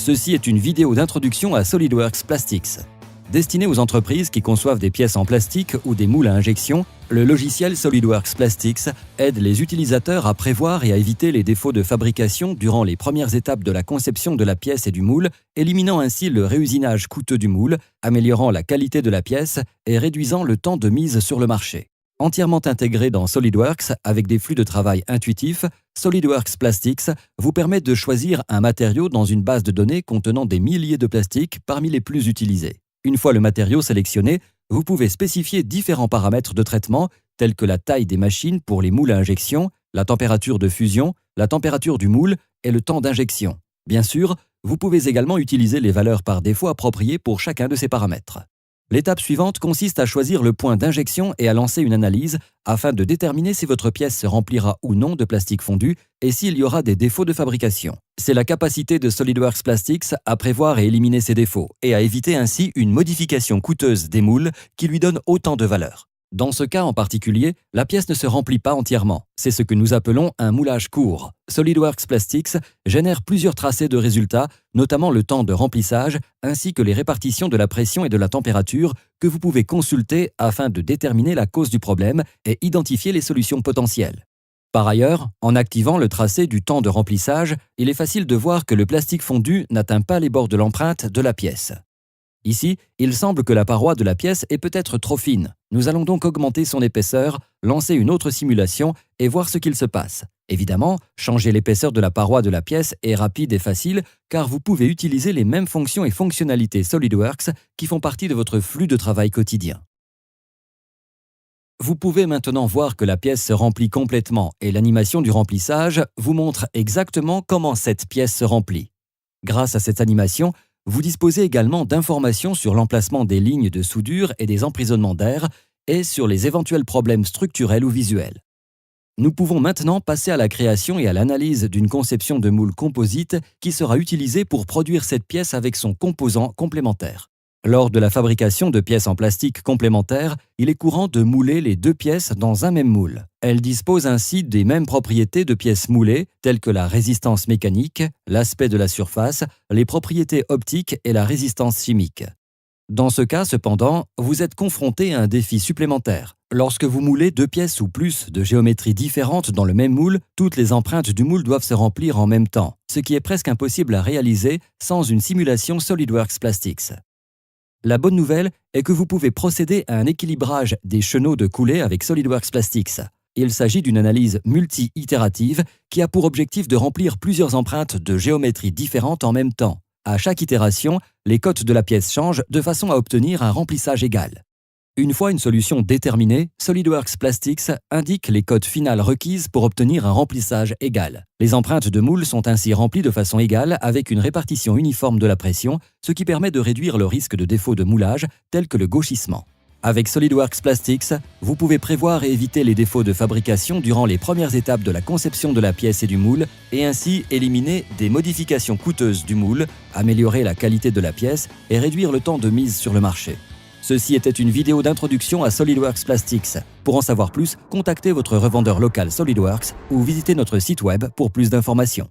Ceci est une vidéo d'introduction à SolidWorks Plastics. Destinée aux entreprises qui conçoivent des pièces en plastique ou des moules à injection, le logiciel SolidWorks Plastics aide les utilisateurs à prévoir et à éviter les défauts de fabrication durant les premières étapes de la conception de la pièce et du moule, éliminant ainsi le réusinage coûteux du moule, améliorant la qualité de la pièce et réduisant le temps de mise sur le marché. Entièrement intégré dans SolidWorks avec des flux de travail intuitifs, SolidWorks Plastics vous permet de choisir un matériau dans une base de données contenant des milliers de plastiques parmi les plus utilisés. Une fois le matériau sélectionné, vous pouvez spécifier différents paramètres de traitement tels que la taille des machines pour les moules à injection, la température de fusion, la température du moule et le temps d'injection. Bien sûr, vous pouvez également utiliser les valeurs par défaut appropriées pour chacun de ces paramètres. L'étape suivante consiste à choisir le point d'injection et à lancer une analyse afin de déterminer si votre pièce se remplira ou non de plastique fondu et s'il y aura des défauts de fabrication. C'est la capacité de SolidWorks Plastics à prévoir et éliminer ces défauts et à éviter ainsi une modification coûteuse des moules qui lui donne autant de valeur. Dans ce cas en particulier, la pièce ne se remplit pas entièrement. C'est ce que nous appelons un moulage court. SolidWorks Plastics génère plusieurs tracés de résultats, notamment le temps de remplissage, ainsi que les répartitions de la pression et de la température que vous pouvez consulter afin de déterminer la cause du problème et identifier les solutions potentielles. Par ailleurs, en activant le tracé du temps de remplissage, il est facile de voir que le plastique fondu n'atteint pas les bords de l'empreinte de la pièce. Ici, il semble que la paroi de la pièce est peut-être trop fine. Nous allons donc augmenter son épaisseur, lancer une autre simulation et voir ce qu'il se passe. Évidemment, changer l'épaisseur de la paroi de la pièce est rapide et facile car vous pouvez utiliser les mêmes fonctions et fonctionnalités SolidWorks qui font partie de votre flux de travail quotidien. Vous pouvez maintenant voir que la pièce se remplit complètement et l'animation du remplissage vous montre exactement comment cette pièce se remplit. Grâce à cette animation, vous disposez également d'informations sur l'emplacement des lignes de soudure et des emprisonnements d'air et sur les éventuels problèmes structurels ou visuels. Nous pouvons maintenant passer à la création et à l'analyse d'une conception de moule composite qui sera utilisée pour produire cette pièce avec son composant complémentaire. Lors de la fabrication de pièces en plastique complémentaires, il est courant de mouler les deux pièces dans un même moule. Elles disposent ainsi des mêmes propriétés de pièces moulées, telles que la résistance mécanique, l'aspect de la surface, les propriétés optiques et la résistance chimique. Dans ce cas, cependant, vous êtes confronté à un défi supplémentaire. Lorsque vous moulez deux pièces ou plus de géométries différentes dans le même moule, toutes les empreintes du moule doivent se remplir en même temps, ce qui est presque impossible à réaliser sans une simulation SolidWorks Plastics. La bonne nouvelle est que vous pouvez procéder à un équilibrage des chenaux de coulée avec SolidWorks Plastics. Il s'agit d'une analyse multi-itérative qui a pour objectif de remplir plusieurs empreintes de géométrie différentes en même temps. À chaque itération, les cotes de la pièce changent de façon à obtenir un remplissage égal. Une fois une solution déterminée, SolidWorks Plastics indique les cotes finales requises pour obtenir un remplissage égal. Les empreintes de moule sont ainsi remplies de façon égale avec une répartition uniforme de la pression, ce qui permet de réduire le risque de défaut de moulage tel que le gauchissement. Avec SolidWorks Plastics, vous pouvez prévoir et éviter les défauts de fabrication durant les premières étapes de la conception de la pièce et du moule et ainsi éliminer des modifications coûteuses du moule, améliorer la qualité de la pièce et réduire le temps de mise sur le marché. Ceci était une vidéo d'introduction à SolidWorks Plastics. Pour en savoir plus, contactez votre revendeur local SolidWorks ou visitez notre site web pour plus d'informations.